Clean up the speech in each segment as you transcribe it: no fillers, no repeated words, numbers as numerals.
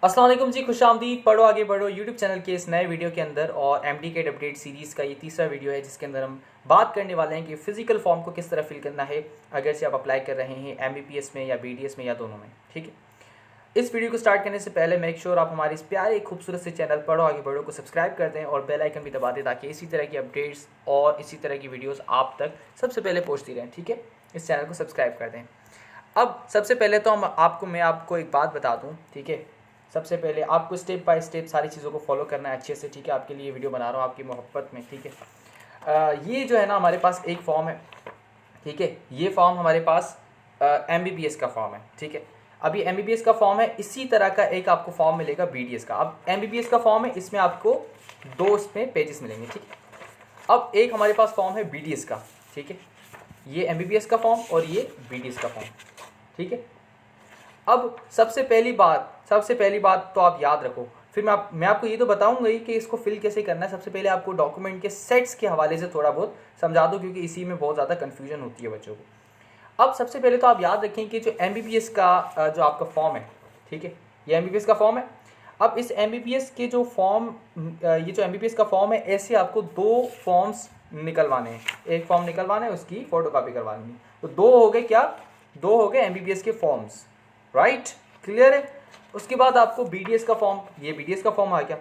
अस्सलाम वालेकुम जी, खुशामदीद। पढ़ो आगे बढ़ो यूट्यूब चैनल के इस नए वीडियो के अंदर और MD अपडेट सीरीज़ का ये तीसरा वीडियो है जिसके अंदर हम बात करने वाले हैं कि फ़िज़िकल फॉर्म को किस तरह फिल करना है अगर से आप अप्लाई कर रहे हैं MBBS में या BDS में या दोनों में। ठीक है, इस वीडियो को स्टार्ट करने से पहले मेक श्योर आप हमारे इस प्यारे खूबसूरत से चैनल पढ़ो आगे बढ़ो को सब्सक्राइब कर दें और बेल आइकन भी दबा दें ताकि इसी तरह की अपडेट्स और इसी तरह की वीडियोज़ आप तक सबसे पहले पहुँचती रहें। ठीक है, इस चैनल को सब्सक्राइब कर दें। अब सबसे पहले तो मैं आपको एक बात बता दूँ। ठीक है, सबसे पहले आपको स्टेप बाय स्टेप सारी चीज़ों को फॉलो करना है अच्छे से। ठीक है, आपके लिए वीडियो बना रहा हूँ आपकी मोहब्बत में। ठीक है, ये जो है ना हमारे पास एक फॉर्म है। ठीक है, ये फॉर्म हमारे पास MBBS का फॉर्म है। ठीक है, अब ये MBBS का फॉर्म है, इसी तरह का एक आपको फॉर्म मिलेगा BDS का। अब MBBS का फॉर्म है, इसमें आपको दो इसमें पेजेस मिलेंगे। ठीक है, अब एक हमारे पास फॉर्म है BDS का। ठीक है, ये MBBS का फॉर्म और ये BDS का फॉर्म। ठीक है, अब सबसे पहली बात तो आप याद रखो, फिर मैं आपको ये तो बताऊंगा ही कि इसको फिल कैसे करना है। सबसे पहले आपको डॉक्यूमेंट के सेट्स के हवाले से थोड़ा बहुत समझा दो क्योंकि इसी में बहुत ज़्यादा कन्फ्यूजन होती है बच्चों को। अब सबसे पहले तो आप याद रखें कि जो MBBS का जो आपका फॉर्म है, ठीक है, ये MBBS का फॉर्म है। अब इस MBBS के जो फॉर्म ये जो MBBS का फॉर्म है, ऐसे आपको दो फॉर्म्स निकलवाने हैं। एक फॉर्म निकलवाना है, उसकी फोटोकॉपी करवानी है। तो दो हो गए क्या, दो हो गए MBBS के फॉर्म्स। राइट, क्लियर है। उसके बाद आपको BDS का फॉर्म, ये BDS का फॉर्म आ गया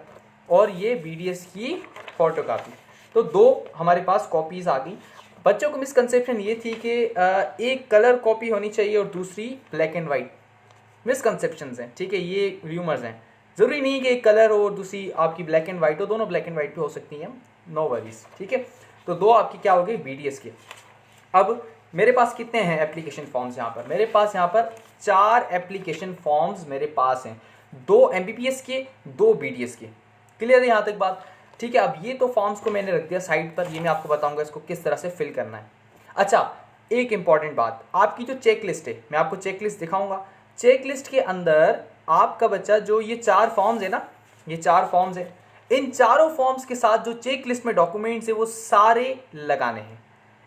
और ये BDS की फोटोकॉपी। तो दो हमारे पास कॉपीज आ गई। बच्चों को मिसकंसेप्शन ये थी कि एक कलर कॉपी होनी चाहिए और दूसरी ब्लैक एंड वाइट। मिसकंसेप्शंस हैं, ठीक है, ये र्यूमर्स हैं। ज़रूरी नहीं कि एक कलर और दूसरी आपकी ब्लैक एंड वाइट हो, दोनों ब्लैक एंड वाइट भी हो सकती हैं, नो वरीज। ठीक है, तो दो आपकी क्या हो गई BDS के। अब मेरे पास कितने हैं एप्लीकेशन फॉर्म्स यहाँ पर? मेरे पास यहाँ पर 4 एप्लीकेशन फॉर्म्स मेरे पास हैं, 2 MBBS के, 2 BDS के। क्लियर है यहाँ तक बात? ठीक है, अब ये तो फॉर्म्स को मैंने रख दिया साइड पर, ये मैं आपको बताऊंगा इसको किस तरह से फिल करना है। अच्छा, एक इंपॉर्टेंट बात, आपकी जो चेक लिस्ट है, मैं आपको चेक लिस्ट दिखाऊंगा। चेक लिस्ट के अंदर आपका बच्चा जो ये 4 फॉर्म्स है ना, ये 4 फॉर्म्स है, इन चारों फॉर्म्स के साथ जो चेक लिस्ट में डॉक्यूमेंट्स है वो सारे लगाने हैं।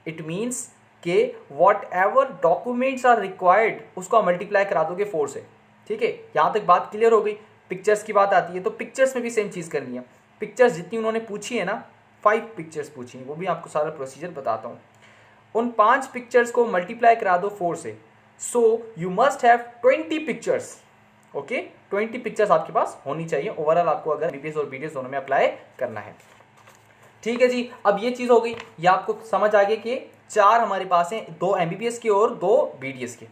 इट मीन्स कि whatever documents are required उसको आप मल्टीप्लाई करा दोगे 4 से। ठीक है, यहां तक बात क्लियर हो गई। पिक्चर्स की बात आती है तो पिक्चर्स में भी सेम चीज़ करनी है। पिक्चर्स जितनी उन्होंने पूछी है ना, 5 पिक्चर्स पूछी है, वो भी आपको सारा प्रोसीजर बताता हूँ। उन 5 पिक्चर्स को मल्टीप्लाई करा दो 4 से। So you must have 20 pictures. Okay, 20 pictures आपके पास होनी चाहिए ओवरऑल आपको अगर MBBS और BDS दोनों में अप्लाई करना है। ठीक है जी, अब ये चीज़ हो गई, ये आपको समझ आ गया कि 4 हमारे पास हैं, 2 MBBS के और 2 BDS के।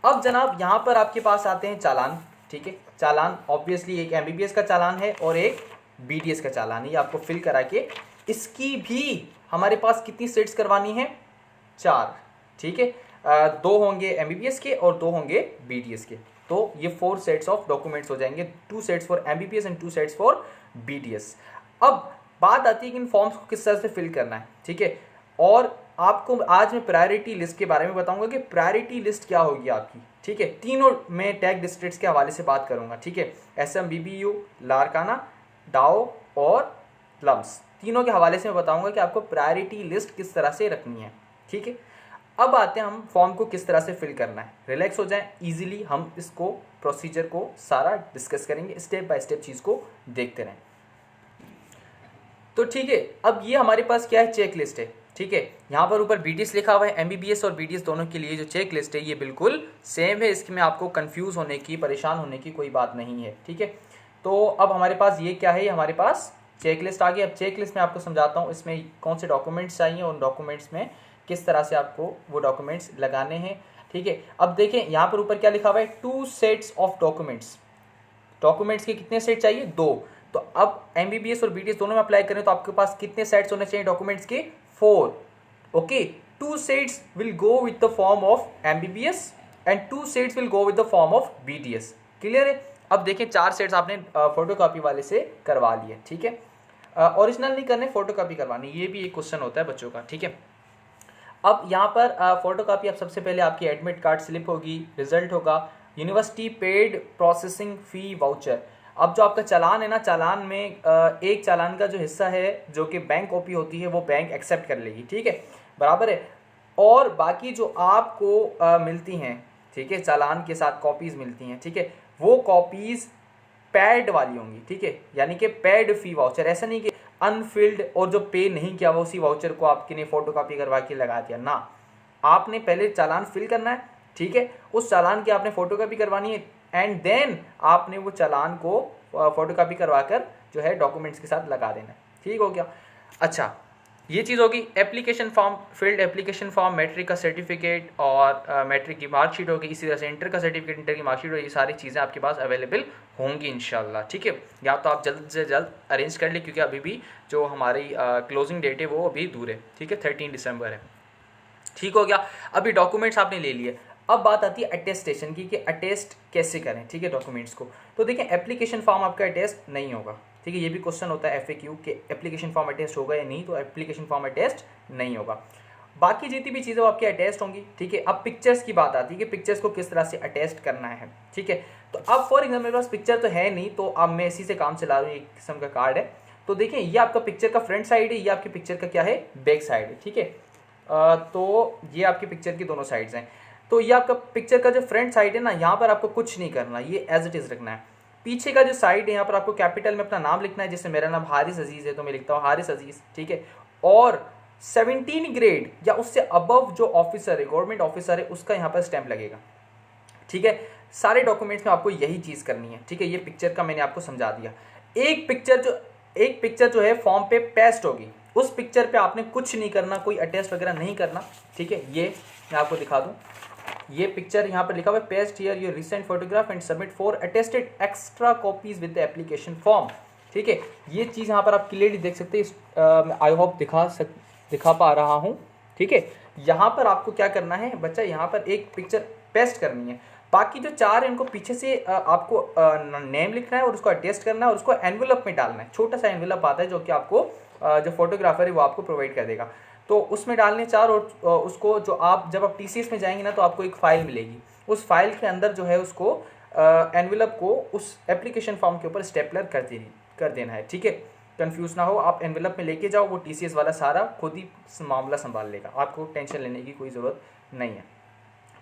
अब जनाब यहाँ पर आपके पास आते हैं चालान। ठीक है, चालान ऑब्वियसली एक MBBS का चालान है और एक BDS का चालान है, ये आपको फिल करा के इसकी भी हमारे पास कितनी सेट्स करवानी है? 4। ठीक है, 2 होंगे MBBS के और 2 होंगे BDS के। तो ये 4 सेट्स ऑफ डॉक्यूमेंट्स हो जाएंगे, 2 sets for MBBS and 2 sets for BDS। अब बात आती है कि इन फॉर्म्स को किस तरह से फिल करना है। ठीक है, और आपको आज मैं प्रायोरिटी लिस्ट के बारे में बताऊंगा कि प्रायोरिटी लिस्ट क्या होगी आपकी। ठीक है, तीनों में टैग डिस्ट्रिक्ट्स के हवाले से बात करूंगा। ठीक है, SM, BBU, लारकाना, डाओ और लम्स, तीनों के हवाले से मैं बताऊंगा कि आपको प्रायोरिटी लिस्ट किस तरह से रखनी है। ठीक है, अब आते हैं हम फॉर्म को किस तरह से फिल करना है। रिलैक्स हो जाएं, इजीली हम इसको प्रोसीजर को सारा डिस्कस करेंगे, स्टेप बाय स्टेप चीज़ को देखते रहें। तो ठीक है, अब ये हमारे पास क्या है? चेक लिस्ट है। ठीक है, यहाँ पर ऊपर BDS लिखा हुआ है, MBBS और BDS दोनों के लिए जो चेक लिस्ट है ये बिल्कुल सेम है, इसमें आपको कंफ्यूज होने की, परेशान होने की कोई बात नहीं है। ठीक है, तो अब हमारे पास ये क्या है? हमारे पास चेक लिस्ट आ गई। अब चेक लिस्ट में आपको समझाता हूँ इसमें कौन से डॉक्यूमेंट्स चाहिए, उन डॉक्यूमेंट्स में किस तरह से आपको वो डॉक्यूमेंट्स लगाने हैं। ठीक है, अब देखें यहाँ पर ऊपर क्या लिखा हुआ है? 2 सेट्स ऑफ डॉक्यूमेंट्स। डॉक्यूमेंट्स के कितने सेट चाहिए? 2। तो अब MBBS और BDS दोनों में अप्लाई करें तो आपके पास कितने सेट्स होने चाहिए डॉक्यूमेंट्स के? 4। Okay, 2 sets will go with the form of MBBS and 2 sets will go with the form of BDS। Clear है? अब देखें 4 सेट्स आपने फोटोकॉपी वाले से करवा लिए। ठीक है, ओरिजिनल नहीं करने, फोटोकॉपी करवानी, ये भी एक क्वेश्चन होता है बच्चों का। ठीक है, अब यहाँ पर फोटोकॉपी, अब सबसे पहले आपकी एडमिट कार्ड स्लिप होगी, रिजल्ट होगा, university paid processing fee voucher. अब जो आपका चालान है ना, चालान में एक चालान का जो हिस्सा है जो कि बैंक कॉपी होती है वो बैंक एक्सेप्ट कर लेगी। ठीक है, बराबर है। और बाकी जो आपको मिलती हैं, ठीक है, चालान के साथ कॉपीज़ मिलती हैं, ठीक है, वो कॉपीज़ पैड वाली होंगी, ठीक है, यानी कि पैड फी वाउचर। ऐसा नहीं कि अनफिल्ड और जो पे नहीं किया वो उसी वाउचर को आपके ने फोटोकॉपी करवा के लगा दिया ना। आपने पहले चालान फिल करना है, ठीक है, उस चालान की आपने फोटोकॉपी करवानी है एंड देन आपने वो चालान को फोटोकॉपी करवा कर जो है डॉक्यूमेंट्स के साथ लगा देना है। ठीक हो गया। अच्छा, ये चीज़ होगी। Application form, filled application form, matric का सर्टिफिकेट और मैट्रिक की मार्कशीट होगी, इसी तरह से इंटर का सर्टिफिकेट, इंटर की मार्कशीट होगी, ये सारी चीज़ें आपके पास अवेलेबल होंगी इंशाल्लाह। ठीक है, या तो आप जल्द से जल्द अरेंज कर लें क्योंकि अभी भी जो हमारी क्लोजिंग डेट है वो अभी दूर है, ठीक है, 13 दिसंबर है। ठीक हो गया। अभी डॉक्यूमेंट्स आपने ले लिए, अब बात आती है अटेस्टेशन की कि अटेस्ट कैसे करें, ठीक है, डॉक्यूमेंट्स को। तो देखिए एप्लीकेशन फॉर्म आपका अटेस्ट नहीं होगा, ठीक है, ये भी क्वेश्चन होता है FAQ कि एप्लीकेशन फॉर्म अटेस्ट होगा या नहीं, तो एप्लीकेशन फॉर्म अटेस्ट नहीं होगा। बाकी जितनी भी चीज़ें वो आपकी अटेस्ट होंगी, ठीक है। अब पिक्चर्स की बात आती है कि पिक्चर्स को किस तरह से अटेस्ट करना है, ठीक है। तो अब फॉर एग्जाम्पल मेरे पास पिक्चर तो है नहीं, तो अब मैं इसी से काम चला रहा हूँ, एक किस्म का कार्ड है। तो देखिए ये आपका पिक्चर का फ्रंट साइड है, ये आपकी पिक्चर का क्या है, बैक साइड है, ठीक है। तो ये आपकी पिक्चर की दोनों साइड्स हैं। तो ये आपका पिक्चर का जो फ्रंट साइड है ना, यहाँ पर आपको कुछ नहीं करना, ये एज इट इज़ रखना है। पीछे का जो साइड है यहाँ पर आपको कैपिटल में अपना नाम लिखना है, जैसे मेरा नाम हारिस अजीज़ है तो मैं लिखता हूँ हारिस अजीज़, ठीक है। और 17 ग्रेड या उससे अबव जो ऑफिसर है, गवर्नमेंट ऑफिसर है, उसका यहाँ पर स्टैंप लगेगा, ठीक है। सारे डॉक्यूमेंट्स में आपको यही चीज़ करनी है, ठीक है। ये पिक्चर का मैंने आपको समझा दिया। एक पिक्चर जो है फॉर्म पे पेस्ट होगी, उस पिक्चर पे आपने कुछ नहीं करना, कोई अटेस्ट वगैरह नहीं करना, ठीक है। ये मैं आपको दिखा दूं, ये पिक्चर यहाँ पर लिखा हुआ है paste here your recent photograph and submit for attested extra copies with the application form, ठीक है। ये चीज़ यहाँ पर आप क्लियरली देख सकते हैं, आई होप दिखा पा रहा हूँ, ठीक है। यहाँ पर आपको क्या करना है बच्चा, यहाँ पर एक पिक्चर पेस्ट करनी है, बाकी जो चार है उनको पीछे से आपको नेम लिखना है और उसको अटेस्ट करना है और उसको एनवेलप में डालना है। छोटा सा एनवेलप आता है जो कि आपको जो फोटोग्राफर है वो आपको प्रोवाइड कर देगा, तो उसमें डालने चार और उसको जो आप जब आप TCS में जाएंगे ना तो आपको एक फ़ाइल मिलेगी, उस फाइल के अंदर जो है उसको एनवेलप को उस एप्लीकेशन फॉर्म के ऊपर स्टेपलर कर देना है, ठीक है। कंफ्यूज ना हो, आप एनवेलप में लेके जाओ, वो TCS वाला सारा खुद ही मामला संभाल लेगा, आपको टेंशन लेने की कोई ज़रूरत नहीं है।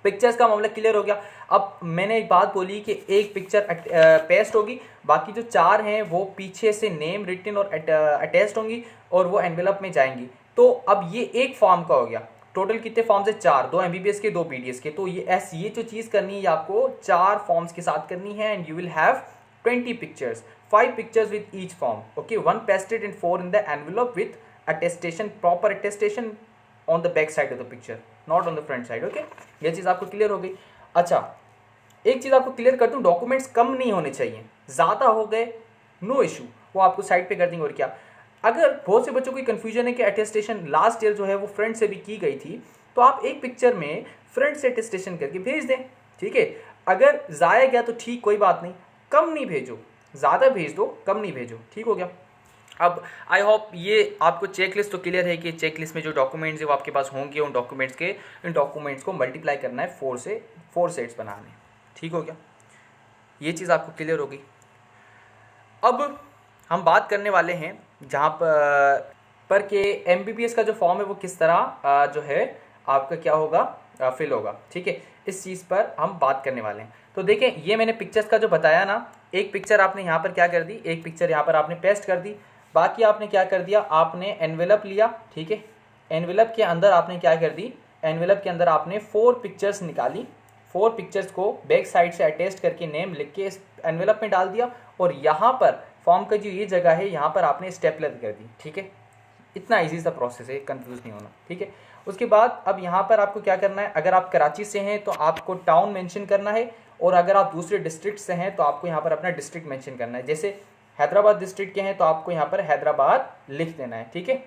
पिक्चर्स का मामला क्लियर हो गया। अब मैंने एक बात बोली कि एक पिक्चर पेस्ट होगी, बाकी जो चार हैं वो पीछे से नेम रिटन और अटैच्ड होंगी और वो एनवेलप में जाएंगी। तो अब ये एक फॉर्म का हो गया। टोटल कितने फॉर्म्स है, चार, 2 MBBS के 2 PDS के। तो ये जो चीज़ करनी है आपको 4 फॉर्म्स के साथ करनी है and you will have 20 pictures, 5 pictures with each form, okay, 1 pasted and 4 in the envelope with attestation, proper attestation on the back side of the picture, not on the front side, okay. ये चीज़ आपको clear हो गई। अच्छा, एक चीज़ आपको clear कर दूं, documents कम नहीं होने चाहिए, ज़्यादा हो गए नो इशू, वो आपको साइड पे कर देंगे। और क्या, अगर बहुत से बच्चों को कन्फ्यूजन है कि अटेस्टेशन लास्ट ईयर जो है वो फ्रंट से भी की गई थी, तो आप एक पिक्चर में फ्रंट से अटेस्टेशन करके भेज दें, ठीक है। अगर ज़ाया गया तो ठीक, कोई बात नहीं, कम नहीं भेजो, ज़्यादा भेज दो, कम नहीं भेजो, ठीक हो गया। अब आई होप ये आपको चेकलिस्ट तो क्लियर है कि चेकलिस्ट में जो डॉक्यूमेंट्स है वो आपके पास होंगे, उन डॉक्यूमेंट्स को मल्टीप्लाई करना है 4 सेट्स बनाने, ठीक हो गया। ये चीज़ आपको क्लियर होगी। अब हम बात करने वाले हैं जहाँ पर कि MBBS का जो फॉर्म है वो किस तरह जो है आपका क्या होगा, फिल होगा, ठीक है। इस चीज़ पर हम बात करने वाले हैं। तो देखें, ये मैंने पिक्चर्स का जो बताया ना, एक पिक्चर आपने यहाँ पर क्या कर दी, एक पिक्चर यहाँ पर आपने पेस्ट कर दी, बाकी आपने क्या कर दिया, आपने एनवेलप लिया, ठीक है। एनवेलप के अंदर आपने क्या कर दी, एनवेलप के अंदर आपने 4 पिक्चर्स निकाली, 4 पिक्चर्स को बैक साइड से अटैच करके नेम लिख के इस एनवेलप में डाल दिया और यहाँ पर फॉर्म का जो ये जगह है यहाँ पर आपने स्टेपलर कर दी, ठीक है। इतना ईजी सा प्रोसेस है, कंफ्यूज नहीं होना, ठीक है। उसके बाद अब यहाँ पर आपको क्या करना है, अगर आप कराची से हैं तो आपको टाउन मेंशन करना है और अगर आप दूसरे डिस्ट्रिक्ट से हैं तो आपको यहाँ पर अपना डिस्ट्रिक्ट मेंशन करना है। जैसे हैदराबाद डिस्ट्रिक्ट के हैं तो आपको यहाँ पर हैदराबाद लिख देना है, ठीक है।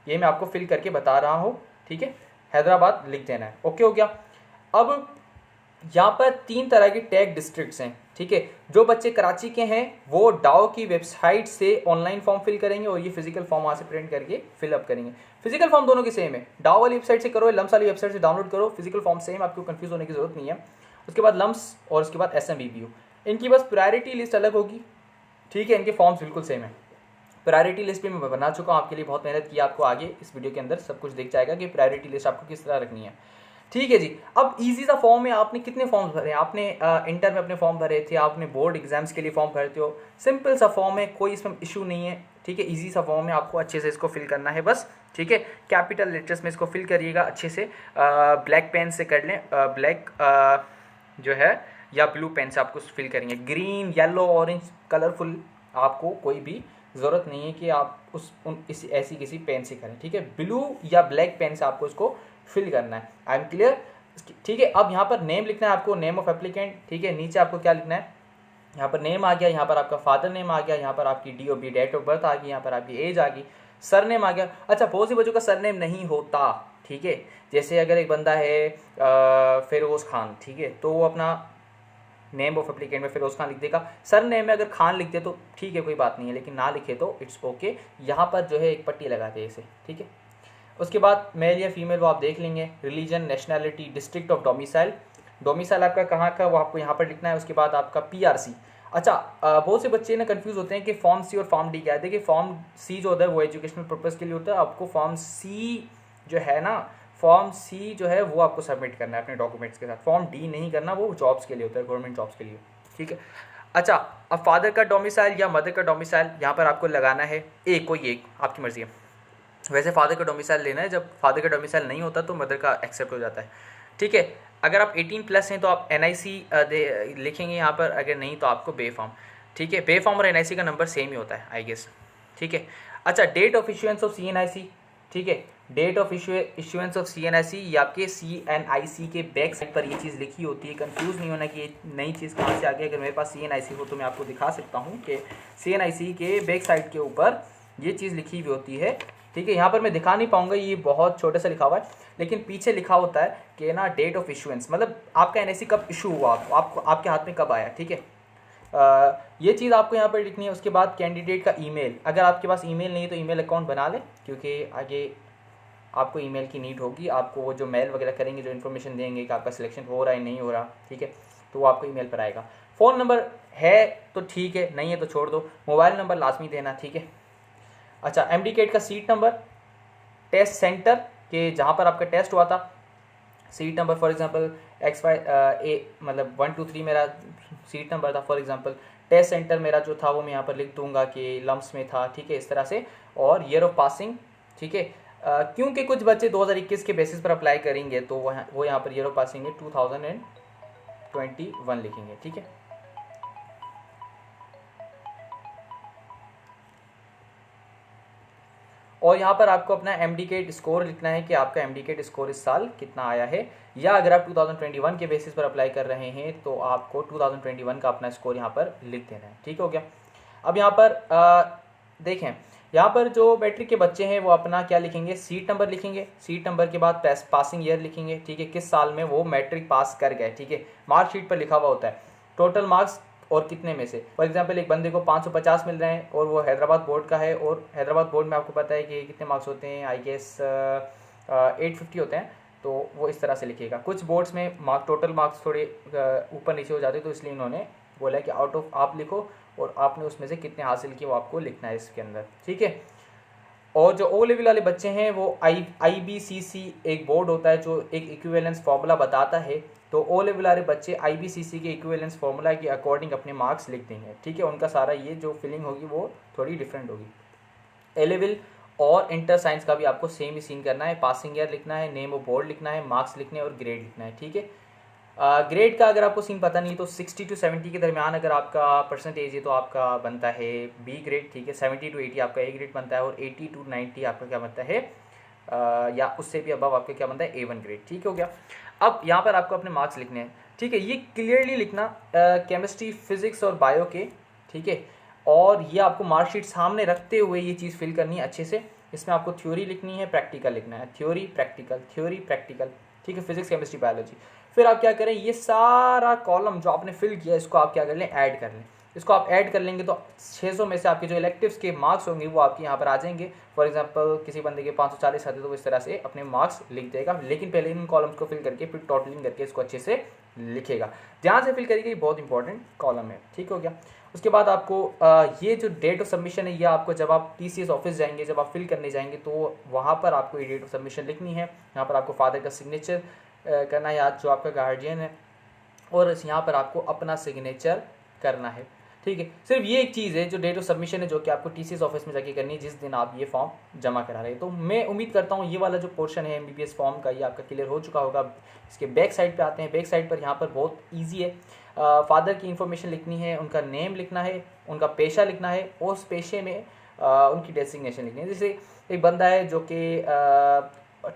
ये मैं आपको फिल करके बता रहा हूँ, ठीक है, हैदराबाद लिख देना है, ओके हो गया। अब यहाँ पर 3 तरह के टैग डिस्ट्रिक्ट्स हैं, ठीक है। जो बच्चे कराची के हैं वो डाओ की वेबसाइट से ऑनलाइन फॉर्म फिल करेंगे और ये फिजिकल फॉर्म वहाँ से प्रिंट करके फिलअप करेंगे। फिजिकल फॉर्म दोनों के सेम है, डाओ वाली वेबसाइट से करो, लम्स वाली वेबसाइट से डाउनलोड करो, फिजिकल फॉर्म सेम, आपको कंफ्यूज होने की जरूरत नहीं है। उसके बाद लम्स और उसके बाद SMBBU, इनकी बस प्रायोरिटी लिस्ट अलग होगी, ठीक है। इनके फॉर्म्स बिल्कुल सेम है। प्रायोरिटी लिस्ट भी मैं बना चुका हूँ आपके लिए, बहुत मेहनत की, आपको आगे इस वीडियो के अंदर सब कुछ दिख जाएगा कि प्रायोरिटी लिस्ट आपको किस तरह रखनी है। ठीक है जी। अब इजी सा फॉर्म है, आपने कितने फॉर्म्स भरे, आपने इंटर में अपने फॉर्म भरे थे, आपने बोर्ड एग्जाम्स के लिए फॉर्म भरते हो, सिंपल सा फॉर्म है, कोई इसमें इशू नहीं है। ठीक है, इजी सा फॉर्म है, आपको अच्छे से इसको फिल करना है बस। ठीक है, कैपिटल लेटर्स में इसको फिल करिएगा अच्छे से, ब्लैक पेन से कर लें, ब्लैक जो है या ब्लू पेन से आपको फिल करेंगे। ग्रीन, येलो, ऑरेंज कलरफुल आपको कोई भी ज़रूरत नहीं है कि आप ऐसी किसी पेन से करें। ठीक है, ब्लू या ब्लैक पेन से आपको इसको फिल करना है। I am clear. ठीक है, अब यहाँ पर नेम लिखना है आपको, नेम ऑफ एप्लीकेंट। ठीक है, नीचे आपको क्या लिखना है, यहाँ पर नेम आ गया, यहाँ पर आपका फादर नेम आ गया, यहाँ पर आपकी DOB डेट ऑफ बर्थ आ गई, यहाँ पर आपकी एज आ गई, सर नेम आ गया। अच्छा, बहुत सी बच्चों का सर नेम नहीं होता। ठीक है, जैसे अगर एक बंदा है फिरोज खान, ठीक है, तो वो अपना नेम ऑफ एप्लीकेंट में फिरोज खान लिख देगा, सर नेम में अगर खान लिख दे तो ठीक है, कोई बात नहीं है, लेकिन ना लिखे तो इट्स ओके। यहाँ पर जो है एक पट्टी लगा दे इसे। ठीक है, उसके बाद मेल या फीमेल वो आप देख लेंगे। Religion, nationality, district of domicile, domicile आपका कहाँ का वो आपको यहाँ पर लिखना है। उसके बाद आपका PRC। अच्छा, बहुत से बच्चे ना कंफ्यूज होते हैं कि फॉर्म C और फॉर्म D क्या है। देखिए, फॉर्म C जो होता है वो एजुकेशनल पर्पज़ के लिए होता है, आपको फॉर्म C जो है ना, फॉर्म C जो है वो आपको सबमिट करना है अपने डॉक्यूमेंट्स के साथ। फॉर्म D नहीं करना, वो जॉब्स के लिए होता है, गवर्नमेंट जॉब्स के लिए। ठीक है, अच्छा, अब फादर का डोमिसाइल या मदर का डोमिसाइल यहाँ पर आपको लगाना है, कोई एक आपकी मर्जी है। वैसे फादर का डोमिसाइल लेना है, जब फादर का डोमिसाइल नहीं होता तो मदर का एक्सेप्ट हो जाता है। ठीक है, अगर आप 18+ हैं तो आप NIC लिखेंगे यहाँ पर, अगर नहीं तो आपको बे फॉर्म। ठीक है, बे फॉर्म और NIC का नंबर सेम ही होता है आई गेस। ठीक है, अच्छा, date of issuance of CNIC। ठीक है, date of issuance of CNIC, ये आपके CNIC के बैक साइड पर ये चीज़ लिखी होती है। कंफ्यूज नहीं होना कि ये नई चीज़ कहाँ से आ गई। अगर मेरे पास CNIC हो तो मैं आपको दिखा सकता हूँ कि CNIC के बैक साइड के ऊपर ये चीज़ लिखी हुई होती है। ठीक है, यहाँ पर मैं दिखा नहीं पाऊंगा, ये बहुत छोटे सा लिखा हुआ है, लेकिन पीछे लिखा होता है कि ना डेट ऑफ इशुएंस, मतलब आपका NIC कब इशू हुआ, आपको आपके हाथ में कब आया। ठीक है, ये चीज़ आपको यहाँ पर लिखनी है। उसके बाद कैंडिडेट का ईमेल, अगर आपके पास ईमेल नहीं है तो ईमेल अकाउंट बना लें, क्योंकि आगे आपको ईमेल की नीड होगी। आपको वो जो मेल वगैरह करेंगे, जो इन्फॉर्मेशन देंगे कि आपका सिलेक्शन हो रहा है नहीं हो रहा, ठीक है, तो वो आपको ईमेल पर आएगा। फ़ोन नंबर है तो ठीक है, नहीं है तो छोड़ दो। मोबाइल नंबर लाजमी देना। ठीक है, अच्छा, MD-CAT का सीट नंबर, टेस्ट सेंटर के जहाँ पर आपका टेस्ट हुआ था, seat number for example XYA, मतलब 1 2 3 मेरा सीट नंबर था फॉर एग्जांपल। टेस्ट सेंटर मेरा जो था वो मैं यहाँ पर लिख दूंगा कि लम्स में था। ठीक है, इस तरह से। और ईयर ऑफ पासिंग। ठीक है, क्योंकि कुछ बच्चे 2021 के बेसिस पर अप्लाई करेंगे तो वो यहाँ पर ईयर ऑफ पासिंग है 2021 लिखेंगे। ठीक है, और यहाँ पर आपको अपना MD-CAT स्कोर लिखना है कि आपका MD-CAT स्कोर इस साल कितना आया है, या अगर आप 2021 के बेसिस पर अप्लाई कर रहे हैं तो आपको 2021 का अपना स्कोर यहाँ पर लिख देना है। ठीक हो गया। अब यहाँ पर देखें, यहाँ पर जो मैट्रिक के बच्चे हैं वो अपना क्या लिखेंगे, सीट नंबर लिखेंगे। सीट नंबर के बाद पासिंग ईयर लिखेंगे। ठीक है, किस साल में वो मैट्रिक पास कर गए। ठीक है, मार्कशीट पर लिखा हुआ होता है टोटल मार्क्स और कितने में से। फॉर एग्जांपल एक बंदे को 550 मिल रहे हैं और वो हैदराबाद बोर्ड का है, और हैदराबाद बोर्ड में आपको पता है कि कितने मार्क्स होते हैं, आई गेस 850 होते हैं, तो वो इस तरह से लिखिएगा। कुछ बोर्ड्स में टोटल मार्क्स थोड़े ऊपर नीचे हो जाते हैं, तो इसलिए इन्होंने बोला कि आउट ऑफ आप लिखो और आपने उसमें से कितने हासिल किए वो आपको लिखना है इसके अंदर। ठीक है, और जो O लेवल वाले बच्चे हैं वो IBCC एक बोर्ड होता है जो एक इक्विवेलेंस फार्मूला बताता है, तो O लेवल वाले बच्चे IBCC के इक्विवेलेंस फार्मूला के अकॉर्डिंग अपने मार्क्स लिख देंगे। ठीक है, उनका सारा ये जो फिलिंग होगी वो थोड़ी डिफरेंट होगी। A लेवल और इंटर साइंस का भी आपको सेम ही सीन करना है, पासिंग ईयर लिखना है, नेम ऑफ बोर्ड लिखना है, मार्क्स लिखने और ग्रेड लिखना है। ठीक है, ग्रेड का अगर आपको सीन पता नहीं तो 60 to 70 के दरमियान अगर आपका परसेंटेज है तो आपका बनता है B ग्रेड। ठीक है, 70 to 80 आपका A ग्रेड बनता है, और 80 to 90 आपका क्या बनता है, या उससे भी अबव आपका क्या बनता है, A1 ग्रेड। ठीक हो गया। अब यहाँ पर आपको अपने मार्क्स लिखने हैं। ठीक है, ये क्लियरली लिखना केमिस्ट्री, फिजिक्स और बायो के। ठीक है, और ये आपको मार्कशीट सामने रखते हुए ये चीज़ फिल करनी है अच्छे से। इसमें आपको थ्योरी लिखनी है, प्रैक्टिकल लिखना है, थ्योरी प्रैक्टिकल, थ्योरी प्रैक्टिकल। ठीक है, फिजिक्स, केमिस्ट्री, बायोलॉजी। फिर आप क्या करें, ये सारा कॉलम जो आपने फिल किया इसको आप क्या कर लें, ऐड कर लें। इसको आप ऐड कर लेंगे तो 600 में से आपके जो इलेक्टिव्स के मार्क्स होंगे वो आपके यहाँ पर आ जाएंगे। फॉर एग्जांपल किसी बंदे के 540 आते तो वो इस तरह से अपने मार्क्स लिख देगा, लेकिन पहले इन कॉलम्स को फिल करके फिर टोटलिंग करके इसको अच्छे से लिखेगा। जहाँ से फिल करेगा ये बहुत इंपॉर्टेंट कॉलम है। ठीक हो गया। उसके बाद आपको ये जो डेट ऑफ सबमिशन है ये आपको जब आप TCS ऑफिस जाएंगे, जब आप फिल करने जाएंगे तो वहाँ पर आपको ये डेट ऑफ सबमिशन लिखनी है। यहाँ पर आपको फादर का सिग्नेचर करना है, या जो आपका गार्जियन है, और यहाँ पर आपको अपना सिग्नेचर करना है। ठीक है, सिर्फ ये एक चीज़ है जो डेट ऑफ सबमिशन है, जो कि आपको टीसीएस ऑफिस में जाके करनी है जिस दिन आप ये फॉर्म जमा करा रहे हैं। तो मैं उम्मीद करता हूँ ये वाला जो पोर्शन है एमबीबीएस फॉर्म का, ये आपका क्लियर हो चुका होगा। इसके बैक साइड पे आते हैं। बैक साइड पर यहाँ पर बहुत ईजी है। फादर की इन्फॉर्मेशन लिखनी है, उनका नेम लिखना है, उनका पेशा लिखना है, और उस पेशे में उनकी डेसिग्नेशन लिखनी है। जैसे एक बंदा है जो कि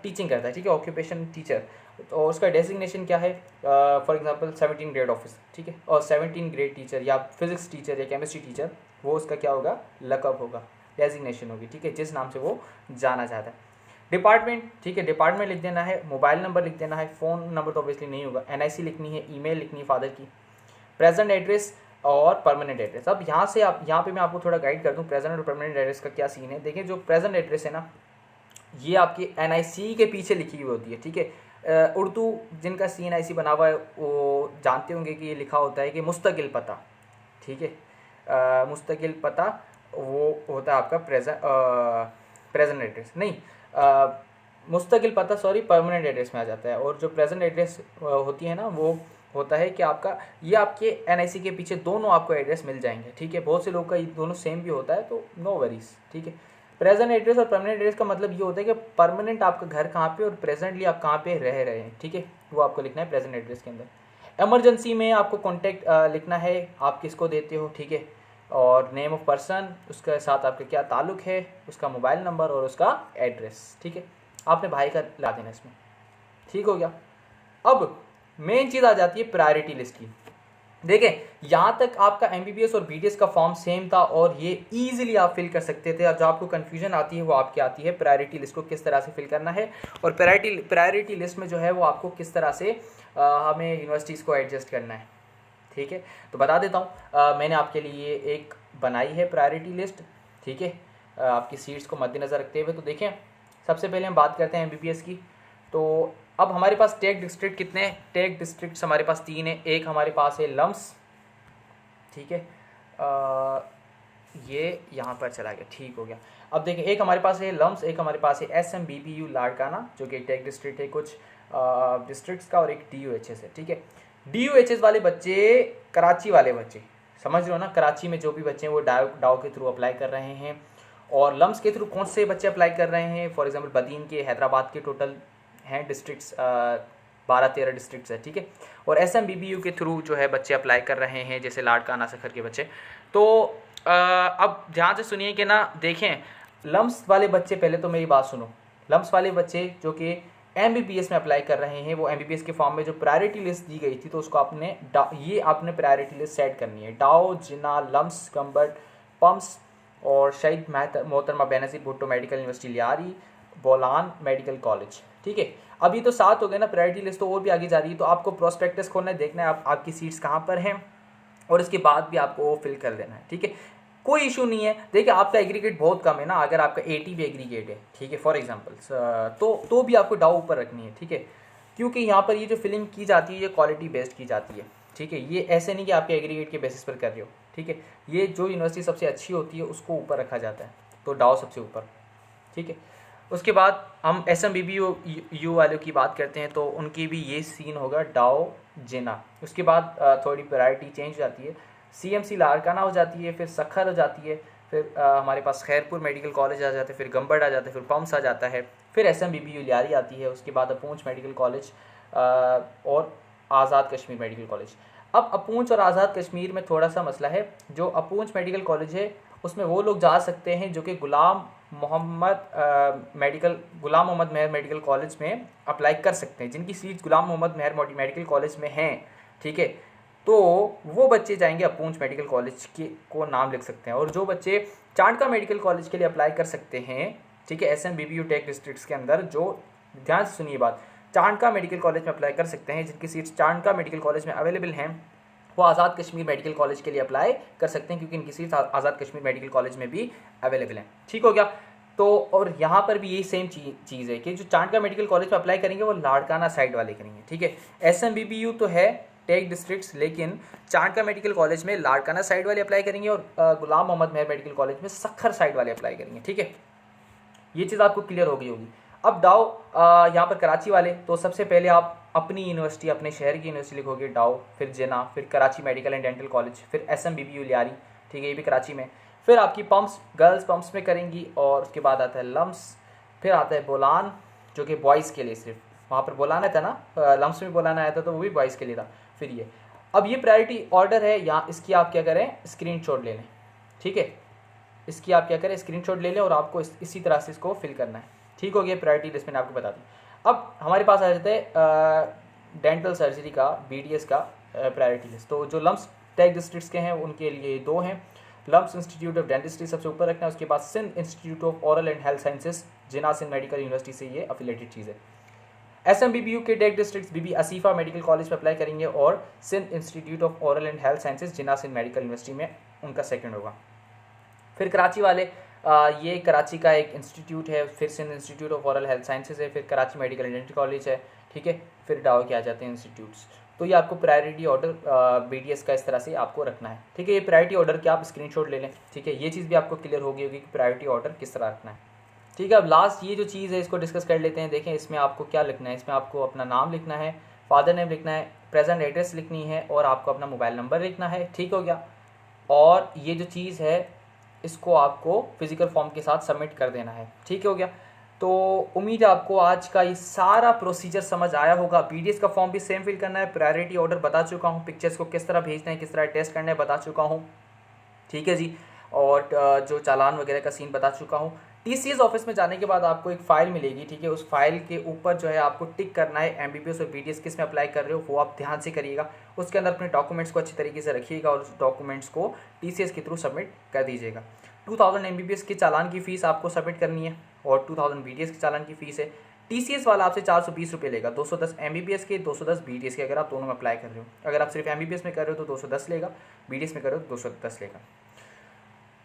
टीचिंग करता है, ठीक है, ऑक्यूपेशन टीचर, तो उसका डेसिग्नेशन क्या है, फॉर एग्जांपल 17 ग्रेड ऑफिस, ठीक है, और 17 ग्रेड टीचर या फिजिक्स टीचर या केमिस्ट्री टीचर, वो उसका क्या होगा, लकअप होगा, डेजिग्नेशन होगी, ठीक है, जिस नाम से वो जाना चाहता है। डिपार्टमेंट, ठीक है, डिपार्टमेंट लिख देना है, मोबाइल नंबर लिख देना है, फ़ोन नंबर तो ऑब्वियसली नहीं होगा, एनआईसी लिखनी है, ईमेल लिखनी है फादर की, प्रेजेंट एड्रेस और परमानेंट एड्रेस। अब यहाँ से आप, यहाँ पे मैं आपको थोड़ा गाइड कर दूँ प्रेजेंट और परमानेंट एड्रेस का क्या सीन है। देखिए, जो प्रेजेंट एड्रेस है ना, ये आपकी एनआईसी के पीछे लिखी हुई होती है, ठीक है। उर्दू जिनका CNIC बना हुआ है वो जानते होंगे कि ये लिखा होता है कि मुस्तकिल पता, ठीक है, मुस्तकिल पता वो होता है आपका प्रेजेंट एड्रेस, नहीं, मुस्तकिल पता सॉरी परमानेंट एड्रेस में आ जाता है। और जो प्रेजेंट एड्रेस होती है ना, वो होता है कि आपका, ये आपके एनआईसी के पीछे दोनों आपको एड्रेस मिल जाएंगे, ठीक है। बहुत से लोग का ये दोनों सेम भी होता है, तो नो वरीज, ठीक है। प्रेजेंट एड्रेस और परमानेंट एड्रेस का मतलब ये होता है कि परमानेंट आपका घर कहाँ पे और प्रेजेंटली आप कहाँ पे रह रहे हैं, ठीक है, वो आपको लिखना है प्रेजेंट एड्रेस के अंदर। इमरजेंसी में आपको कॉन्टैक्ट लिखना है, आप किसको देते हो, ठीक है, और नेम ऑफ पर्सन, उसके साथ आपका क्या ताल्लुक है, उसका मोबाइल नंबर और उसका एड्रेस, ठीक है। आपने भाई का ला देना इसमें, ठीक हो गया। अब मेन चीज़ आ जाती है प्रायोरिटी लिस्ट की। देखें, यहाँ तक आपका एमबीबीएस और बीडीएस का फॉर्म सेम था और ये इजीली आप फिल कर सकते थे। और जो आपको कन्फ्यूजन आती है वो आपकी आती है प्रायोरिटी लिस्ट को किस तरह से फिल करना है, और प्रायोरिटी लिस्ट में जो है वो आपको किस तरह से हमें यूनिवर्सिटीज़ को एडजस्ट करना है, ठीक है। तो बता देता हूँ, मैंने आपके लिए एक बनाई है प्रायोरिटी लिस्ट, ठीक है, आपकी सीट्स को मद्देनज़र रखते हुए। तो देखें, सबसे पहले हम बात करते हैं एमबीबीएस की। तो अब हमारे पास टेक डिस्ट्रिक्ट कितने हैं, टेक डिस्ट्रिक्ट्स हमारे पास 3 है। एक हमारे पास है लम्स, ठीक है, ये यहाँ पर चला गया, ठीक हो गया। अब देखें, एक हमारे पास है लम्स, एक हमारे पास है SMBPU लाड़काना जो कि टेक डिस्ट्रिक्ट है कुछ डिस्ट्रिक्ट्स का, और एक DUHS है, ठीक है। DUHS वाले बच्चे, कराची वाले बच्चे, समझ रहे हो ना, कराची में जो भी बच्चे हैं वो डाव के थ्रू अप्लाई कर रहे हैं। और लम्स के थ्रू कौन से बच्चे अप्लाई कर रहे हैं, फॉर एग्जाम्पल बदीन के, हैदराबाद के टोटल हैं डिस्ट्रिक्ट्स 12-13 डिस्ट्रिक्ट्स है, ठीक है। और SMBPU के थ्रू जो है बच्चे अप्लाई कर रहे हैं, जैसे लाड़काना सखर के बच्चे। तो अब ध्यान से सुनिए कि ना, देखें, लम्स वाले बच्चे, पहले तो मेरी बात सुनो, लम्स वाले बच्चे जो कि एमबीबीएस में अप्लाई कर रहे हैं, वो एमबीबीएस के फॉर्म में जो प्रायोरिटी लिस्ट दी गई थी, तो उसको आपने ये आपने प्रायोरिटी लिस्ट सेट करनी है। डाओ, जिन्ना, लम्स, गम्बर्ट, पम्स और शहीद मोहतरमा Benazir Bhutto medical university Lyari, Bolan medical college, ठीक है। अभी तो 7 हो गए ना, प्रायोरिटी लिस्ट तो और भी आगे जा रही है। तो आपको प्रोस्पेक्टस खोलना है, देखना है आपकी सीट्स कहाँ पर हैं, और इसके बाद भी आपको वो फिल कर देना है, ठीक है। कोई इशू नहीं है। देखिए, आपका एग्रीगेट बहुत कम है ना, अगर आपका 80 भी एग्रीगेट है, ठीक है, फॉर एग्जांपल, तो भी आपको डाउ ऊपर रखनी है, ठीक है, क्योंकि यहाँ पर ये जो फिलिंग की जाती है ये क्वालिटी बेस्ड की जाती है, ठीक है। ये ऐसे नहीं कि आपके एग्रीगेट के बेसिस पर कर रहे हो, ठीक है। ये जो यूनिवर्सिटी सबसे अच्छी होती है उसको ऊपर रखा जाता है, तो डाउ सबसे ऊपर, ठीक है। उसके बाद हम SMBPU वालों की बात करते हैं, तो उनकी भी ये सीन होगा, डाओ, जिना। उसके बाद थोड़ी प्रायोरिटी चेंज हो जाती है, CMC लाड़काना हो जाती है, फिर सखर हो जाती है, फिर हमारे पास खैरपुर मेडिकल कॉलेज आ जाता है, फिर गम्बर्ट आ जाता है, फिर पम्स आ जाता है, फिर SMBPU लियारी आती है, उसके बाद अपूंछ मेडिकल कॉलेज और आज़ाद कश्मीर मेडिकल कॉलेज। अब अपूंछ और आज़ाद कश्मीर में थोड़ा सा मसला है। जो अपूंछ मेडिकल कॉलेज है उसमें वो लोग जा सकते हैं जो कि गुलाम मोहम्मद महर मेडिकल कॉलेज में अप्लाई कर सकते हैं, जिनकी सीट गुलाम मोहम्मद महर मेडिकल कॉलेज में हैं, ठीक है। तो वो बच्चे जाएंगे अपूंछ मेडिकल कॉलेज के को नाम लिख सकते हैं। और जो बच्चे चांडका मेडिकल कॉलेज के लिए अप्लाई कर सकते हैं, ठीक है, SMBPU टेक डिस्ट्रिक्ट्स के अंदर, जो ध्यान से सुनिए बात, चांडका मेडिकल कॉलेज में अप्लाई कर सकते हैं, जिनकी सीट्स चांडका मेडिकल कॉलेज में अवेलेबल हैं, वो आज़ाद कश्मीर मेडिकल कॉलेज के लिए अप्लाई कर सकते हैं, क्योंकि इनकी seats Azad Kashmir medical college में भी अवेलेबल हैं, ठीक हो गया। तो और यहाँ पर भी यही सेम चीज़ है कि जो चांडका मेडिकल कॉलेज में अप्लाई करेंगे वो लाड़काना साइड वाले करेंगे, ठीक है। SMBPU तो है टेक डिस्ट्रिक्ट्स, लेकिन चांडका मेडिकल कॉलेज में लाड़काना साइड वाले अप्लाई करेंगे, और गुलाम मोहम्मद महर मेडिकल कॉलेज में सखर साइड वाले अप्लाई करेंगे, ठीक है। ये चीज़ आपको क्लियर हो गई होगी। अब डाओ यहाँ पर कराची वाले, तो सबसे पहले आप अपनी यूनिवर्सिटी, अपने शहर की यूनिवर्सिटी लिखोगे डाउ, फिर जिना, फिर Karachi medical and dental college, फिर SMBBU लियारी, ठीक है, ये भी कराची में। फिर आपकी पम्प्स, गर्ल्स पम्प्स में करेंगी, और उसके बाद आता है लम्स, फिर आता है बोलान जो कि बॉयज़ के लिए सिर्फ, वहाँ पर बोलाना था ना, लम्स में बोलाना आया था तो वो भी बॉयज़ के लिए था। फिर ये अब ये प्रायोरिटी ऑर्डर है, यहाँ इसकी आप क्या करें, स्क्रीनशॉट ले लें, ठीक है, इसकी आप क्या करें, स्क्रीनशॉट ले लें और आपको इसी तरह से इसको फिल करना है, ठीक हो गया। प्रायोरिटी लिस्ट मैंने आपको बता दी। अब हमारे पास आ जाता है डेंटल सर्जरी का BDS का प्रायोरिटी लिस्ट। तो जो लम्स टैग डिस्ट्रिक्ट्स के हैं उनके लिए 2 हैं। लम्स इंस्टीट्यूट ऑफ डेंटिस्ट्री सबसे ऊपर रखना है, उसके बाद Sindh institute of oral and health sciences, Jinnah Sindh medical university से ये अफिलेटेड चीज़ है। SMBBU के tag districts Bibi Asifa medical college में अप्लाई करेंगे, और Sindh institute of oral and health sciences, Jinnah Sindh medical university में उनका सेकंड होगा। फिर कराची वाले, ये कराची का एक इंस्टीट्यूट है, फिर Sindh institute of oral health sciences है, फिर Karachi medical and dental college है, ठीक है, फिर डाउ के आ जाते हैं इंस्टीट्यूट्स। तो ये आपको प्रायोरिटी ऑर्डर BDS का इस तरह से आपको रखना है, ठीक है। ये प्रायोरिटी ऑर्डर के आप स्क्रीनशॉट ले लें, ठीक है, ये चीज़ भी आपको क्लियर होगी कि प्रायोरिटी ऑर्डर किस तरह रखना है, ठीक है। अब लास्ट ये जो चीज़ है इसको डिस्कस कर लेते हैं। देखें इसमें आपको क्या लिखना है, इसमें आपको अपना नाम लिखना है, फादर नेम लिखना है, प्रेजेंट एड्रेस लिखनी है, और आपको अपना मोबाइल नंबर लिखना है, ठीक हो गया। और ये जो चीज़ है इसको आपको फिजिकल फॉर्म के साथ सबमिट कर देना है, ठीक हो गया। तो उम्मीद है आपको आज का ये सारा प्रोसीजर समझ आया होगा। BDS का फॉर्म भी सेम फिल करना है, प्रायोरिटी ऑर्डर बता चुका हूँ, पिक्चर्स को किस तरह भेजना है, किस तरह टेस्ट करना है बता चुका हूँ, ठीक है जी। और जो चालान वगैरह का सीन बता चुका हूँ। TCS ऑफिस में जाने के बाद आपको एक फ़ाइल मिलेगी, ठीक है, उस फाइल के ऊपर जो है आपको टिक करना है MBBS और BDS किस में अप्लाई कर रहे हो वो आप ध्यान से करिएगा। उसके अंदर अपने डॉक्यूमेंट्स को अच्छी तरीके से रखिएगा और उस डॉक्यूमेंट्स को TCS के थ्रू सबमिट कर दीजिएगा। 2000 MBBS की चालान की फ़ीस आपको सबमिट करनी है, और 2000 BDS की चालान की फ़ीस है। TCS वाला आपसे 420 रुपये लेगा, 210 MBBS के, 210 BDS के, अगर आप दोनों में अप्लाई कर रहे हो। अगर आप सिर्फ MBBS में कर रहे हो तो 210 लेगा, BDS में कर रहे हो तो 210 लेगा।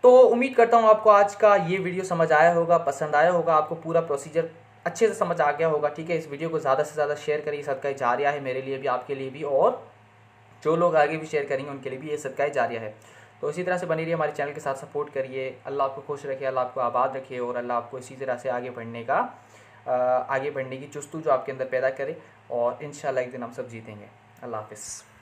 तो उम्मीद करता हूँ आपको आज का ये वीडियो समझ आया होगा, पसंद आया होगा, आपको पूरा प्रोसीजर अच्छे से समझ आ गया होगा, ठीक है। इस वीडियो को ज़्यादा से ज़्यादा शेयर करिए, सदका जारिया है मेरे लिए भी, आपके लिए भी, और जो लोग आगे भी शेयर करेंगे उनके लिए भी ये सदका जारिया है। तो इसी तरह से बनी रहिए, हमारे चैनल के साथ सपोर्ट करिए। अल्लाह आपको खुश रखे, अल्लाह आपको आबाद रखे, और अल्लाह आपको इसी तरह से आगे बढ़ने की जुस्तू जो आपके अंदर पैदा करे, और इंशाल्लाह एक दिन हम सब जीतेंगे। अल्लाह हाफ़िज़।